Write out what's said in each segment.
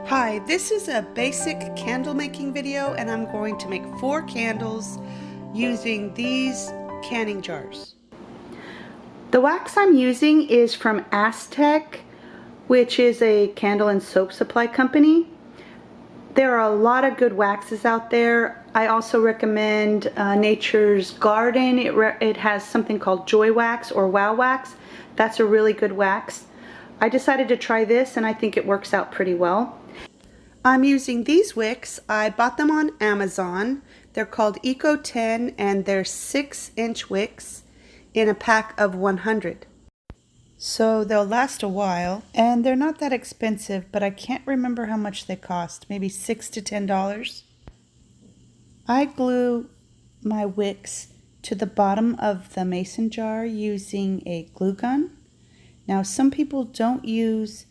Hi, this is a basic candle making video and I'm going to make 4 candles using these canning jars. The wax I'm using is from Aztec, which is a candle and soap supply company. There are a lot of good waxes out there. I also recommend Nature's Garden. It has something called Joy Wax or Wow Wax. That's a really good wax. I decided to try this and I think it works out pretty well. I'm using these wicks. I bought them on Amazon. They're called Eco 10 and they're 6-inch wicks in a pack of 100. So they'll last a while and they're not that expensive, but I can't remember how much they cost, maybe $6 to $10. I glue my wicks to the bottom of the mason jar using a glue gun. Now some people don't use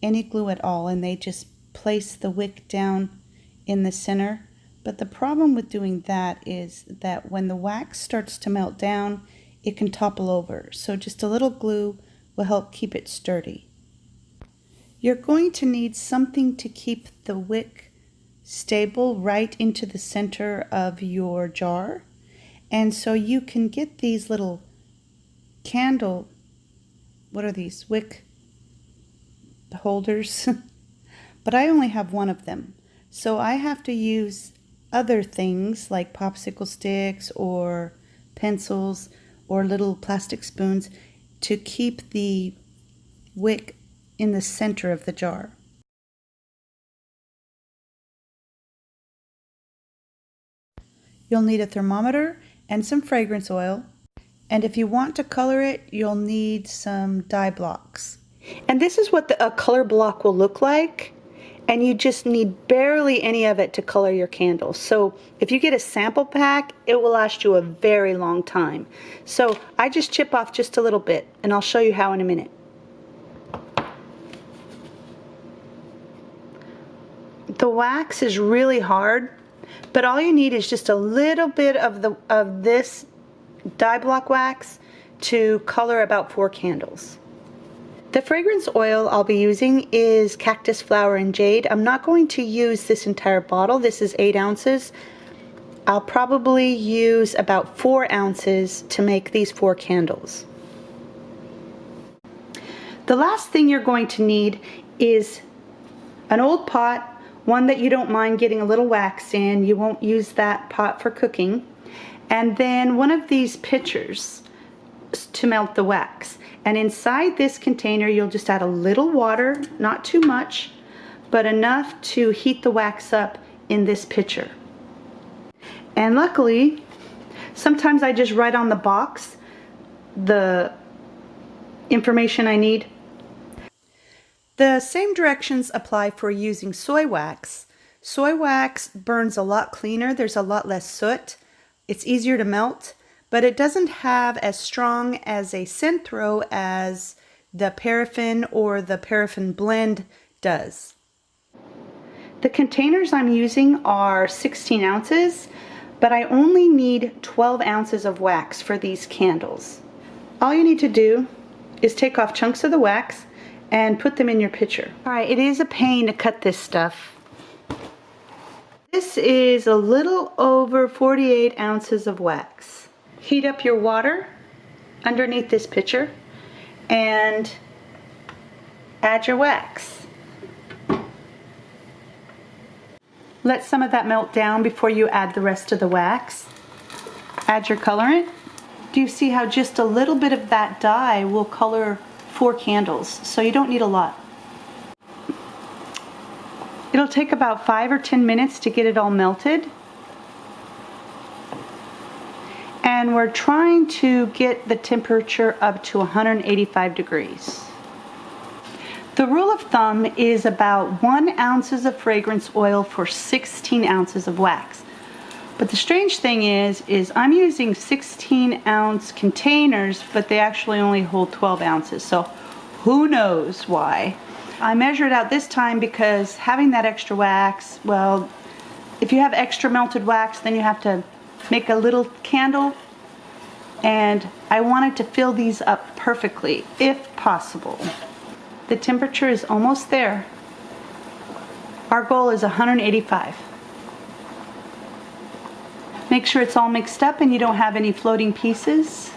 any glue at all and they just place the wick down in the center, but the problem with doing that is that when the wax starts to melt down, it can topple over. So just a little glue will help keep it sturdy. You're going to need something to keep the wick stable right into the center of your jar, and so you can get these little candle, what are these, wick holders? But I only have one of them, so I have to use other things like popsicle sticks or pencils or little plastic spoons to keep the wick in the center of the jar. You'll need a thermometer and some fragrance oil, and if you want to color it, you'll need some dye blocks. And this is what a color block will look like. And you just need barely any of it to color your candles. So if you get a sample pack, it will last you a very long time. So I just chip off just a little bit, and I'll show you how in a minute. The wax is really hard, but all you need is just a little bit of this dye block wax to color about 4 candles. The fragrance oil I'll be using is cactus flower and jade. I'm not going to use this entire bottle. This is 8 ounces. I'll probably use about 4 ounces to make these 4 candles. The last thing you're going to need is an old pot, one that you don't mind getting a little wax in. You won't use that pot for cooking. And then one of these pitchers to melt the wax. And inside this container, you'll just add a little water, not too much, but enough to heat the wax up in this pitcher. And luckily, sometimes I just write on the box the information I need. The same directions apply for using soy wax. Soy wax burns a lot cleaner. There's a lot less soot. It's easier to melt, but it doesn't have as strong as a scent throw as the paraffin or the paraffin blend does. The containers I'm using are 16 ounces, but I only need 12 ounces of wax for these candles. All you need to do is take off chunks of the wax and put them in your pitcher. All right, it is a pain to cut this stuff. This is a little over 48 ounces of wax. Heat up your water underneath this pitcher and add your wax. Let some of that melt down before you add the rest of the wax. Add your colorant. Do you see how just a little bit of that dye will color 4 candles? So you don't need a lot. It'll take about 5 or 10 minutes to get it all melted. And we're trying to get the temperature up to 185 degrees. The rule of thumb is about 1 ounce of fragrance oil for 16 ounces of wax. But the strange thing is I'm using 16-ounce containers, but they actually only hold 12 ounces. So who knows why? I measured out this time because having that extra wax, well, if you have extra melted wax, then you have to make a little candle, and I wanted to fill these up perfectly, if possible. The temperature is almost there. Our goal is 185. Make sure it's all mixed up and you don't have any floating pieces.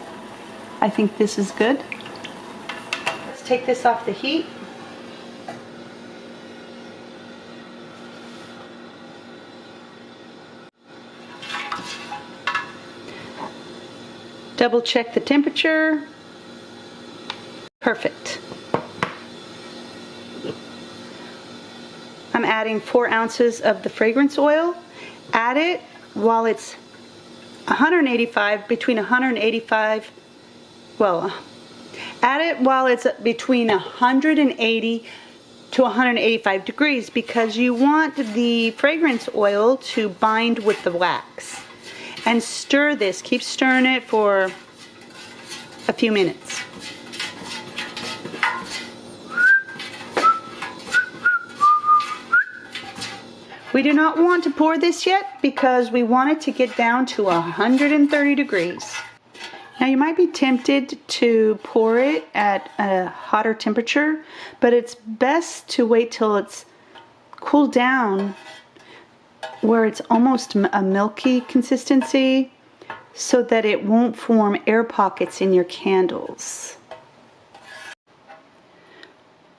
I think this is good. Let's take this off the heat. Double check the temperature. Perfect. I'm adding 4 ounces of the fragrance oil. Add it while it's 185, between 185, well, add it while it's between 180 to 185 degrees because you want the fragrance oil to bind with the wax. And stir this, keep stirring it for a few minutes. We do not want to pour this yet because we want it to get down to 130 degrees. Now you might be tempted to pour it at a hotter temperature, but it's best to wait till it's cooled down where it's almost a milky consistency so that it won't form air pockets in your candles.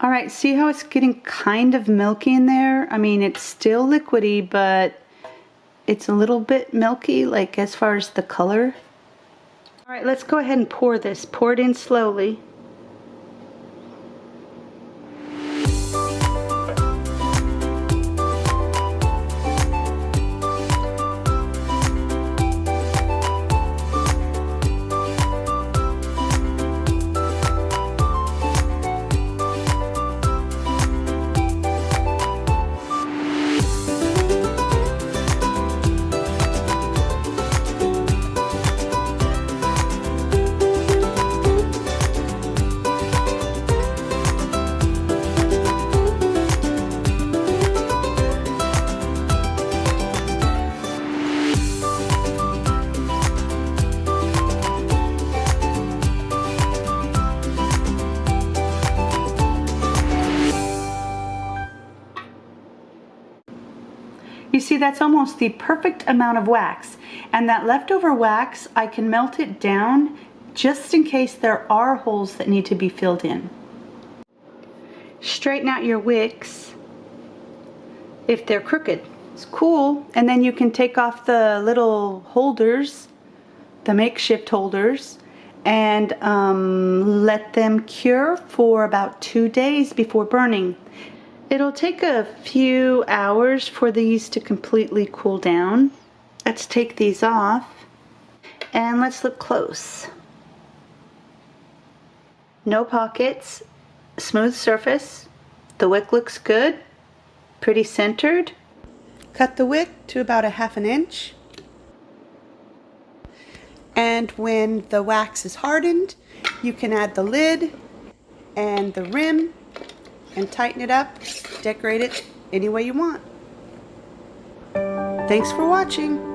Alright, see how it's getting kind of milky in there? I mean, it's still liquidy, but it's a little bit milky, like as far as the color. Alright, let's go ahead and pour this. Pour it in slowly. You see, that's almost the perfect amount of wax. And that leftover wax, I can melt it down just in case there are holes that need to be filled in. Straighten out your wicks if they're crooked. It's cool. And then you can take off the little holders, the makeshift holders, and let them cure for about 2 days before burning. It'll take a few hours for these to completely cool down. Let's take these off and let's look close. No pockets, smooth surface. The wick looks good, pretty centered. Cut the wick to about 1/2 inch. And when the wax is hardened, you can add the lid and the rim and tighten it up, decorate it any way you want. Thanks for watching.